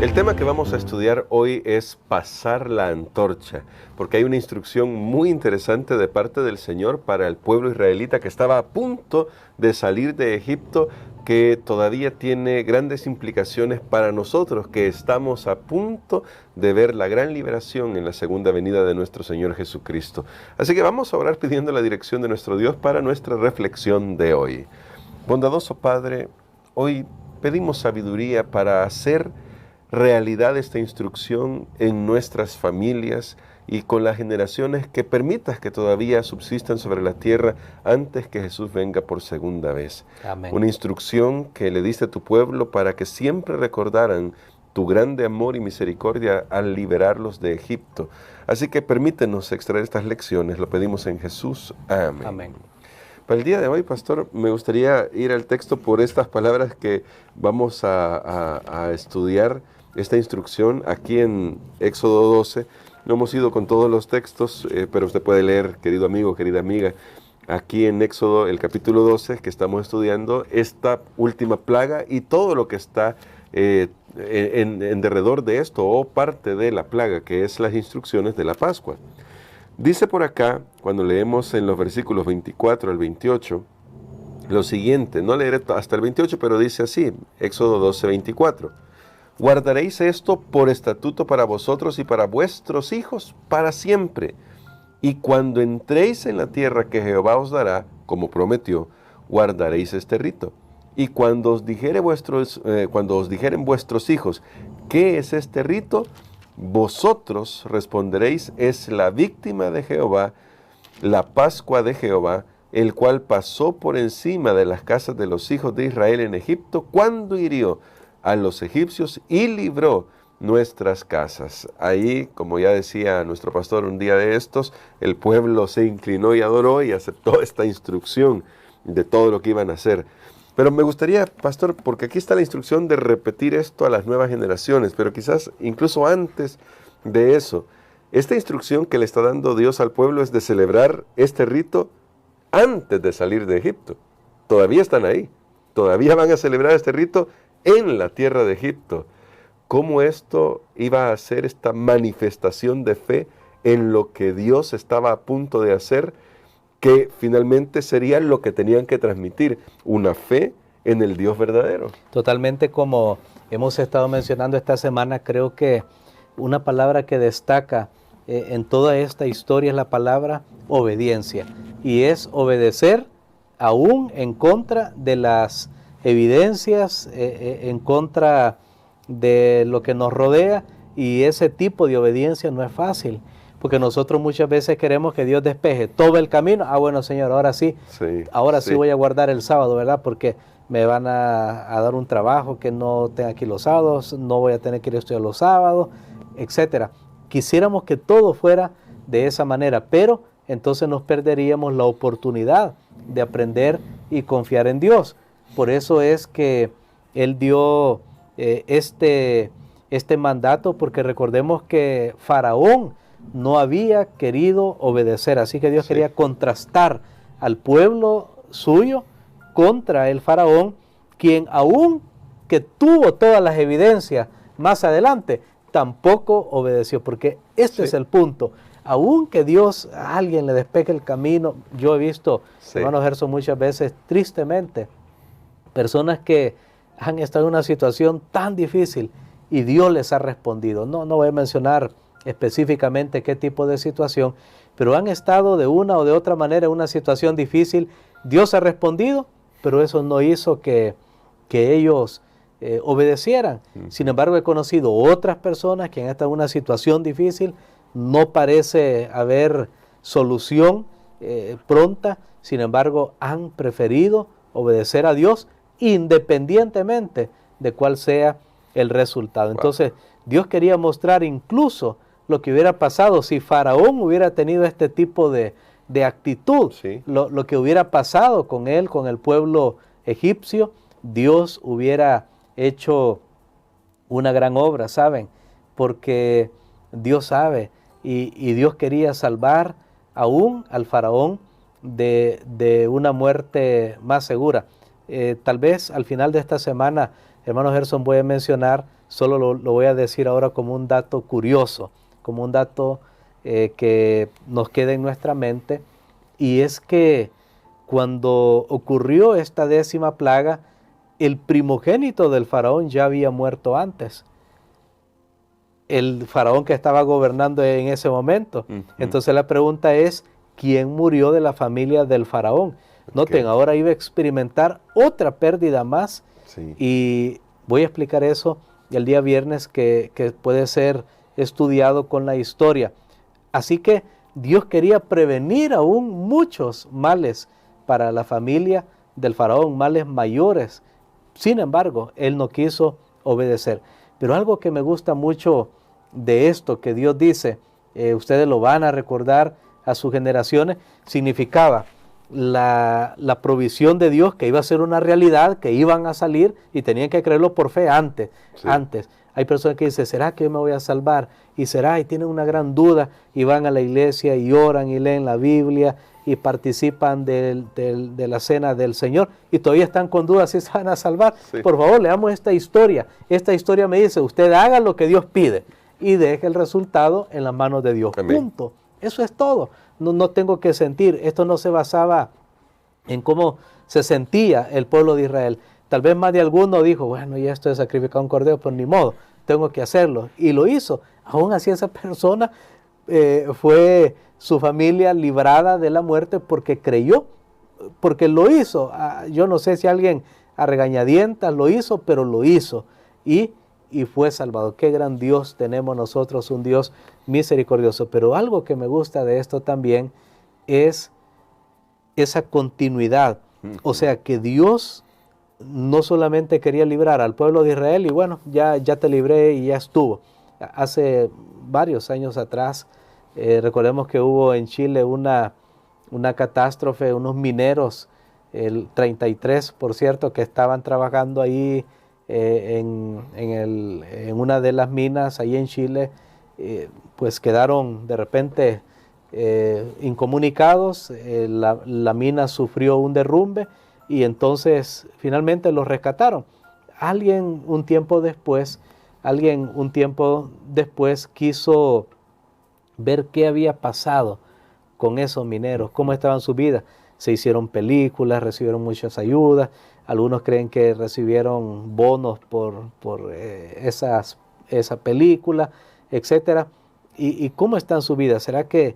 El tema que vamos a estudiar hoy es pasar la antorcha, porque hay una instrucción muy interesante de parte del Señor para el pueblo israelita que estaba a punto de salir de Egipto, que todavía tiene grandes implicaciones para nosotros, que estamos a punto de ver la gran liberación en la segunda venida de nuestro Señor Jesucristo. Así que vamos a orar pidiendo la dirección de nuestro Dios para nuestra reflexión de hoy. Bondadoso Padre, hoy pedimos sabiduría para hacer realidad esta instrucción en nuestras familias y con las generaciones que permitas que todavía subsistan sobre la tierra antes que Jesús venga por segunda vez. Amén. Una instrucción que le diste a tu pueblo para que siempre recordaran tu grande amor y misericordia al liberarlos de Egipto. Así que permítenos extraer estas lecciones, lo pedimos en Jesús. Amén. Amén. Para el día de hoy, pastor, me gustaría ir al texto por estas palabras que vamos a estudiar, esta instrucción aquí en Éxodo 12. No hemos ido con todos los textos, pero usted puede leer, querido amigo, querida amiga, aquí en Éxodo, el capítulo 12, que estamos estudiando, esta última plaga y todo lo que está en derredor de esto, o parte de la plaga, que es las instrucciones de la Pascua. Dice por acá, cuando leemos en los versículos 24 al 28, lo siguiente, no leeré hasta el 28, pero dice así, Éxodo 12, 24. Guardaréis esto por estatuto para vosotros y para vuestros hijos para siempre. Y cuando entréis en la tierra que Jehová os dará, como prometió, guardaréis este rito. Y cuando os dijeren vuestros hijos, ¿qué es este rito? Vosotros responderéis, es la víctima de Jehová, la Pascua de Jehová, el cual pasó por encima de las casas de los hijos de Israel en Egipto, cuando hirió a los egipcios y libró nuestras casas. Ahí, como ya decía nuestro pastor un día de estos, el pueblo se inclinó y adoró y aceptó esta instrucción de todo lo que iban a hacer. Pero me gustaría, pastor, porque aquí está la instrucción de repetir esto a las nuevas generaciones, pero quizás incluso antes de eso, esta instrucción que le está dando Dios al pueblo es de celebrar este rito antes de salir de Egipto. Todavía están ahí, todavía van a celebrar este rito en la tierra de Egipto. ¿Cómo esto iba a ser esta manifestación de fe en lo que Dios estaba a punto de hacer, que finalmente sería lo que tenían que transmitir, una fe en el Dios verdadero? Totalmente, como hemos estado mencionando esta semana, creo que una palabra que destaca en toda esta historia es la palabra obediencia, y es obedecer aún en contra de las evidencias, en contra de lo que nos rodea, y ese tipo de obediencia no es fácil, porque nosotros muchas veces queremos que Dios despeje todo el camino. Bueno, Señor, ahora sí voy a guardar el sábado, ¿verdad? Porque me van a dar un trabajo que no tenga que ir los sábados, no voy a tener que ir a estudiar los sábados, etcétera. Quisiéramos que todo fuera de esa manera, pero entonces nos perderíamos la oportunidad de aprender y confiar en Dios. Por eso es que Él dio este mandato, porque recordemos que Faraón no había querido obedecer, así que Dios quería contrastar al pueblo suyo contra el Faraón, quien aún que tuvo todas las evidencias más adelante, tampoco obedeció, porque este es el punto. Aún que Dios a alguien le despeje el camino, yo he visto, hermano Gerson, muchas veces, tristemente, personas que han estado en una situación tan difícil y Dios les ha respondido. No voy a mencionar específicamente qué tipo de situación, pero han estado de una o de otra manera en una situación difícil. Dios ha respondido, pero eso no hizo que ellos obedecieran. Sin embargo, he conocido otras personas que han estado en una situación difícil, no parece haber solución pronta, sin embargo, han preferido obedecer a Dios independientemente de cuál sea el resultado. Entonces, Dios quería mostrar incluso lo que hubiera pasado si Faraón hubiera tenido este tipo de actitud, lo que hubiera pasado con él, con el pueblo egipcio. Dios hubiera hecho una gran obra, ¿saben? Porque Dios sabe, y Dios quería salvar aún al Faraón de una muerte más segura. Tal vez al final de esta semana, hermano Gerson, voy a mencionar, solo lo voy a decir ahora como un dato curioso, como un dato que nos queda en nuestra mente, y es que cuando ocurrió esta 10ª plaga, el primogénito del faraón ya había muerto antes. El faraón que estaba gobernando en ese momento. Entonces la pregunta es, ¿quién murió de la familia del faraón? Noten, ahora iba a experimentar otra pérdida más. Sí. Y voy a explicar eso el día viernes, que puede ser estudiado con la historia. Así que Dios quería prevenir aún muchos males para la familia del faraón, males mayores. Sin embargo, él no quiso obedecer. Pero algo que me gusta mucho de esto que Dios dice, ustedes lo van a recordar a sus generaciones, significaba la provisión de Dios, que iba a ser una realidad, que iban a salir y tenían que creerlo por fe antes. Sí. Hay personas que dicen, ¿será que yo me voy a salvar? Y será, y tienen una gran duda, y van a la iglesia y oran y leen la Biblia y participan de la cena del Señor, y todavía están con dudas si se van a salvar. Sí. Por favor, leamos esta historia. Esta historia me dice, usted haga lo que Dios pide y deje el resultado en las manos de Dios. Amén. Punto. Eso es todo. No tengo que sentir. Esto no se basaba en cómo se sentía el pueblo de Israel. Tal vez más de alguno dijo, bueno, ya esto de sacrificar un cordero, pues ni modo, tengo que hacerlo. Y lo hizo. Aún así esa persona fue su familia librada de la muerte porque creyó, porque lo hizo. Yo no sé si alguien a regañadientas lo hizo, pero lo hizo. Y fue salvado. Qué gran Dios tenemos nosotros, un Dios misericordioso. Pero algo que me gusta de esto también es esa continuidad. O sea, que Dios no solamente quería librar al pueblo de Israel y bueno, ya te libré y ya estuvo. Hace varios años atrás, recordemos que hubo en Chile una catástrofe, unos mineros, el 33, por cierto, que estaban trabajando ahí en una de las minas ahí en Chile, pues quedaron de repente incomunicados. La mina sufrió un derrumbe y entonces finalmente los rescataron. Alguien un tiempo después quiso ver qué había pasado con esos mineros, cómo estaban sus vidas. Se hicieron películas, recibieron muchas ayudas, algunos creen que recibieron bonos por esa película, etc. ¿Y cómo están sus vidas? ¿Será que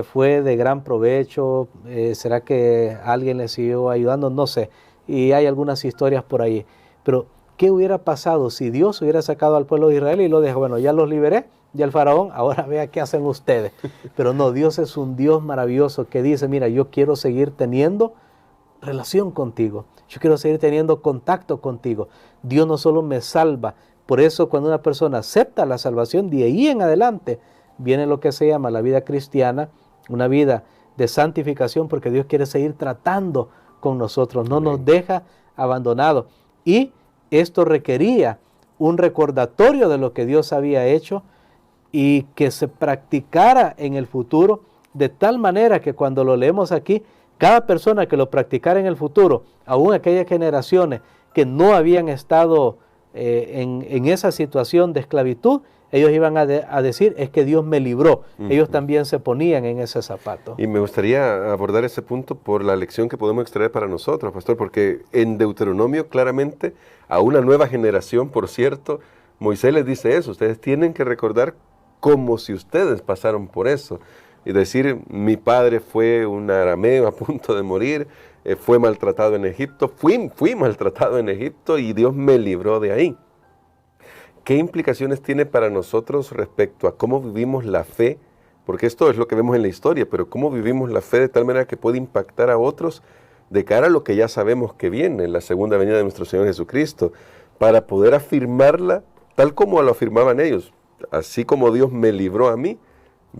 fue de gran provecho? ¿Será que alguien les siguió ayudando? No sé. Y hay algunas historias por ahí. Pero, ¿qué hubiera pasado si Dios hubiera sacado al pueblo de Israel y lo dejó? Bueno, ya los liberé, ya el faraón, ahora vea qué hacen ustedes. Pero no, Dios es un Dios maravilloso que dice, mira, yo quiero seguir teniendo relación contigo. Yo quiero seguir teniendo contacto contigo. Dios no solo me salva. Por eso cuando una persona acepta la salvación, de ahí en adelante viene lo que se llama la vida cristiana, una vida de santificación, porque Dios quiere seguir tratando con nosotros, no nos deja abandonados. Y esto requería un recordatorio de lo que Dios había hecho y que se practicara en el futuro, de tal manera que cuando lo leemos aquí, cada persona que lo practicara en el futuro, aún aquellas generaciones que no habían estado en esa situación de esclavitud, ellos iban a decir, es que Dios me libró. Ellos también se ponían en ese zapato. Y me gustaría abordar ese punto por la lección que podemos extraer para nosotros, pastor, porque en Deuteronomio claramente, a una nueva generación, por cierto, Moisés les dice eso, ustedes tienen que recordar como si ustedes pasaron por eso. Y decir, mi padre fue un arameo a punto de morir, fue maltratado en Egipto, fui maltratado en Egipto y Dios me libró de ahí. ¿Qué implicaciones tiene para nosotros respecto a cómo vivimos la fe? Porque esto es lo que vemos en la historia, pero cómo vivimos la fe de tal manera que puede impactar a otros de cara a lo que ya sabemos que viene, la segunda venida de nuestro Señor Jesucristo, para poder afirmarla tal como lo afirmaban ellos. Así como Dios me libró a mí,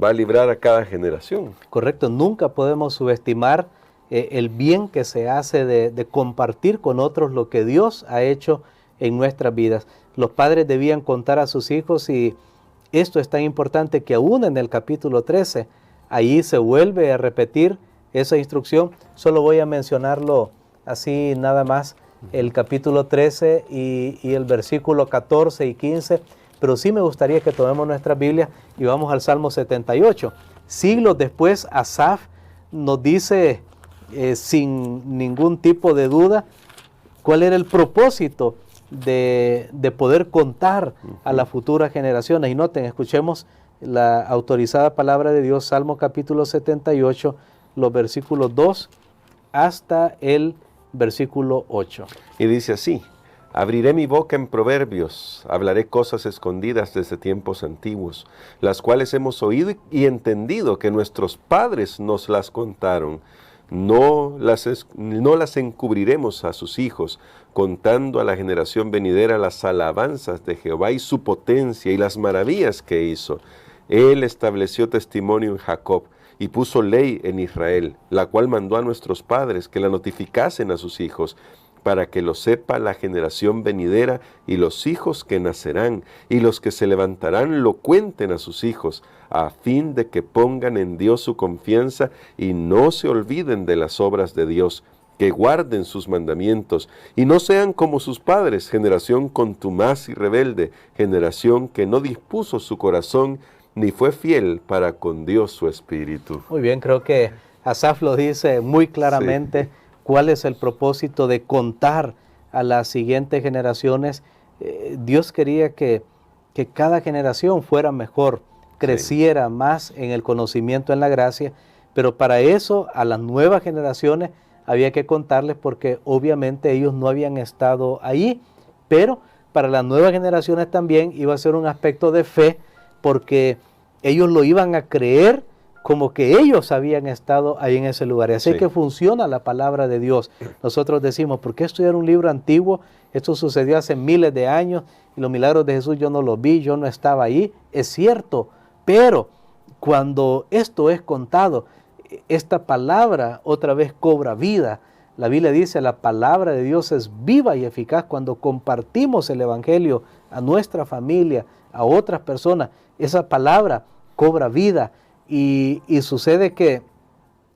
va a librar a cada generación. Correcto, nunca podemos subestimar el bien que se hace de compartir con otros lo que Dios ha hecho en nuestras vidas. Los padres debían contar a sus hijos, y esto es tan importante que aún en el capítulo 13, ahí se vuelve a repetir esa instrucción. Solo voy a mencionarlo así nada más el capítulo 13 y el versículo 14 y 15, pero sí me gustaría que tomemos nuestra Biblia y vamos al Salmo 78. Siglos después, Asaf nos dice sin ningún tipo de duda cuál era el propósito de poder contar a las futuras generaciones. Y noten, escuchemos la autorizada palabra de Dios, Salmo capítulo 78, los versículos 2 hasta el versículo 8. Y dice así: abriré mi boca en proverbios, hablaré cosas escondidas desde tiempos antiguos, las cuales hemos oído y entendido que nuestros padres nos las contaron. No las encubriremos a sus hijos, contando a la generación venidera las alabanzas de Jehová y su potencia y las maravillas que hizo. Él estableció testimonio en Jacob y puso ley en Israel, la cual mandó a nuestros padres que la notificasen a sus hijos, para que lo sepa la generación venidera y los hijos que nacerán, y los que se levantarán lo cuenten a sus hijos, a fin de que pongan en Dios su confianza y no se olviden de las obras de Dios, que guarden sus mandamientos y no sean como sus padres, generación contumaz y rebelde, generación que no dispuso su corazón ni fue fiel para con Dios su espíritu. Muy bien, creo que Asaf lo dice muy claramente. Sí. ¿Cuál es el propósito de contar a las siguientes generaciones? Dios quería que cada generación fuera mejor, creciera más en el conocimiento, en la gracia, pero para eso a las nuevas generaciones había que contarles, porque obviamente ellos no habían estado ahí, pero para las nuevas generaciones también iba a ser un aspecto de fe, porque ellos lo iban a creer como que ellos habían estado ahí en ese lugar. Así que funciona la palabra de Dios. Nosotros decimos, ¿por qué estudiar un libro antiguo? Esto sucedió hace miles de años y los milagros de Jesús yo no los vi, yo no estaba ahí. Es cierto, pero cuando esto es contado, esta palabra otra vez cobra vida. La Biblia dice, la palabra de Dios es viva y eficaz. Cuando compartimos el Evangelio a nuestra familia, a otras personas, esa palabra cobra vida. Y sucede que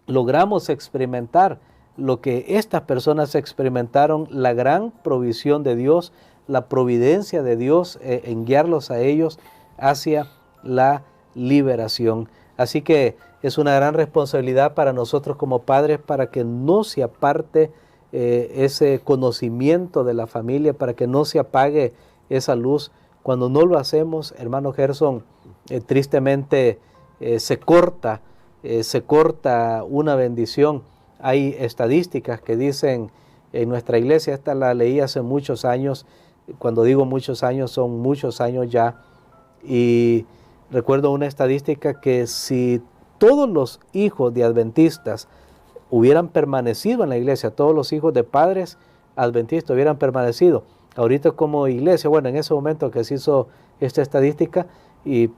logramos experimentar lo que estas personas experimentaron, la gran provisión de Dios, la providencia de Dios en guiarlos a ellos hacia la liberación. Así que es una gran responsabilidad para nosotros como padres, para que no se aparte ese conocimiento de la familia, para que no se apague esa luz. Cuando no lo hacemos, hermano Gerson, tristemente se corta una bendición. Hay estadísticas que dicen en nuestra iglesia, esta la leí hace muchos años, cuando digo muchos años son muchos años ya, y recuerdo una estadística que si todos los hijos de adventistas hubieran permanecido en la iglesia, todos los hijos de padres adventistas hubieran permanecido, ahorita como iglesia, bueno, en ese momento que se hizo esta estadística, y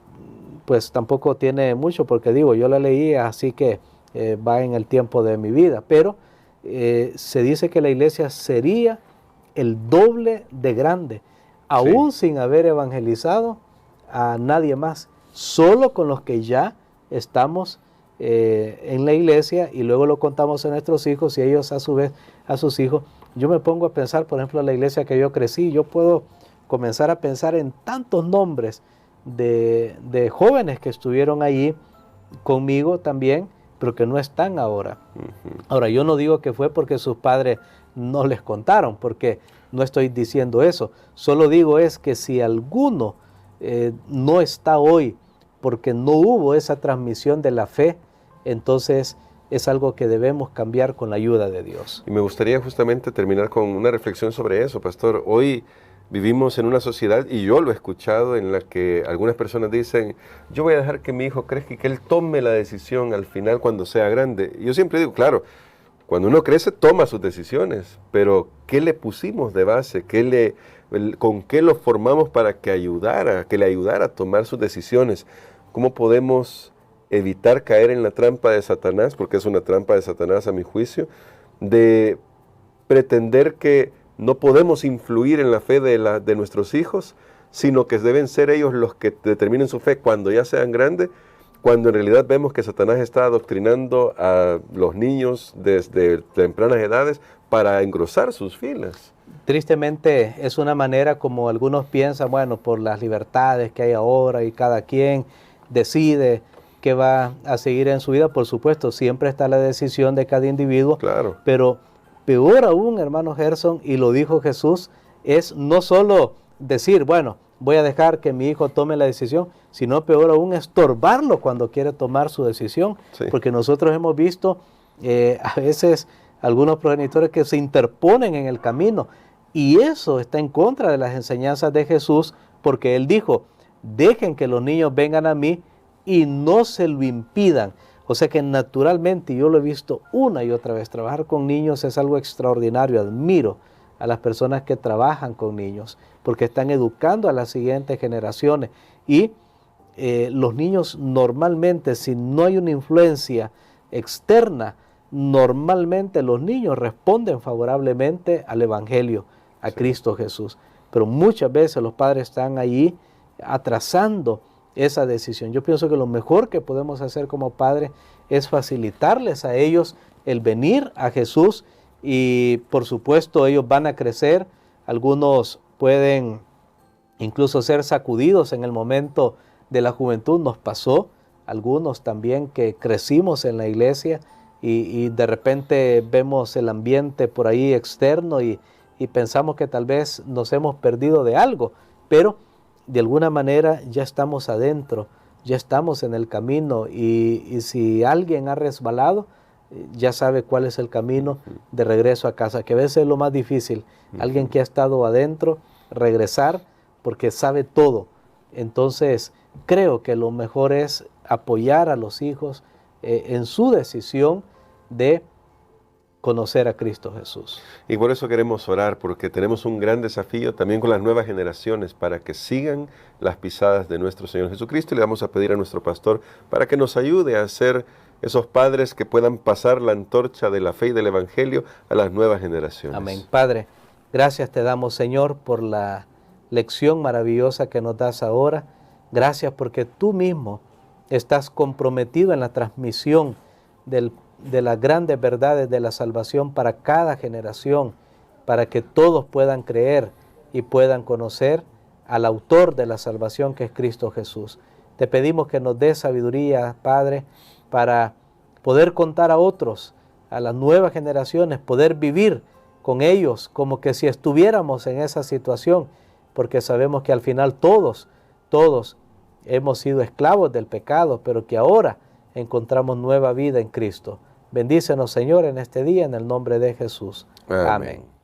pues tampoco tiene mucho, porque digo, yo la leí, así que va en el tiempo de mi vida, pero se dice que la iglesia sería el doble de grande, aún sin haber evangelizado a nadie más, solo con los que ya estamos en la iglesia, y luego lo contamos a nuestros hijos y ellos a su vez a sus hijos. Yo me pongo a pensar, por ejemplo, en la iglesia que yo crecí, yo puedo comenzar a pensar en tantos nombres de jóvenes que estuvieron allí conmigo también, pero que no están ahora. Ahora, yo no digo que fue porque sus padres no les contaron, porque no estoy diciendo eso. Solo digo es que si alguno no está hoy porque no hubo esa transmisión de la fe, entonces es algo que debemos cambiar con la ayuda de Dios. Y me gustaría justamente terminar con una reflexión sobre eso, pastor. Hoy vivimos en una sociedad, y yo lo he escuchado, en la que algunas personas dicen, yo voy a dejar que mi hijo crezca y que él tome la decisión al final cuando sea grande. Y yo siempre digo, claro, cuando uno crece toma sus decisiones, pero ¿qué le pusimos de base? ¿Con qué lo formamos para que le ayudara a tomar sus decisiones? ¿Cómo podemos evitar caer en la trampa de Satanás? Porque es una trampa de Satanás, a mi juicio, de pretender que no podemos influir en la fe de nuestros hijos, sino que deben ser ellos los que determinen su fe cuando ya sean grandes, cuando en realidad vemos que Satanás está adoctrinando a los niños desde tempranas edades para engrosar sus filas. tristemente es una manera como algunos piensan, bueno, por las libertades que hay ahora y cada quien decide qué va a seguir en su vida. Por supuesto, siempre está la decisión de cada individuo, Claro. pero peor aún, hermano Gerson, y lo dijo Jesús, es no solo decir, bueno, voy a dejar que mi hijo tome la decisión, sino peor aún estorbarlo cuando quiere tomar su decisión, Sí. porque nosotros hemos visto a veces algunos progenitores que se interponen en el camino, y eso está en contra de las enseñanzas de Jesús, porque Él dijo, dejen que los niños vengan a mí y no se lo impidan. O sea que naturalmente, yo lo he visto una y otra vez, trabajar con niños es algo extraordinario. Admiro a las personas que trabajan con niños, porque están educando a las siguientes generaciones. Y los niños normalmente, si no hay una influencia externa, normalmente los niños responden favorablemente al Evangelio, a Cristo Jesús. Pero muchas veces los padres están allí atrasando esa decisión. Yo pienso que lo mejor que podemos hacer como padres es facilitarles a ellos el venir a Jesús, y por supuesto ellos van a crecer. Algunos pueden incluso ser sacudidos en el momento de la juventud. Nos pasó algunos también que crecimos en la iglesia y de repente vemos el ambiente por ahí externo y pensamos que tal vez nos hemos perdido de algo, pero de alguna manera ya estamos adentro, ya estamos en el camino, y si alguien ha resbalado, ya sabe cuál es el camino de regreso a casa, que a veces es lo más difícil. Alguien que ha estado adentro, regresar, porque sabe todo. Entonces, creo que lo mejor es apoyar a los hijos en su decisión de conocer a Cristo Jesús. Y por eso queremos orar, porque tenemos un gran desafío también con las nuevas generaciones para que sigan las pisadas de nuestro Señor Jesucristo, y le vamos a pedir a nuestro pastor para que nos ayude a ser esos padres que puedan pasar la antorcha de la fe y del Evangelio a las nuevas generaciones. Amén. Padre, gracias te damos, Señor, por la lección maravillosa que nos das ahora. Gracias porque tú mismo estás comprometido en la transmisión de las grandes verdades de la salvación para cada generación, para que todos puedan creer y puedan conocer al autor de la salvación, que es Cristo Jesús. Te pedimos que nos des sabiduría, Padre, para poder contar a otros, a las nuevas generaciones, poder vivir con ellos como que si estuviéramos en esa situación, porque sabemos que al final todos hemos sido esclavos del pecado, pero que ahora encontramos nueva vida en Cristo. Bendícenos, Señor, en este día, en el nombre de Jesús. Amén. Amén.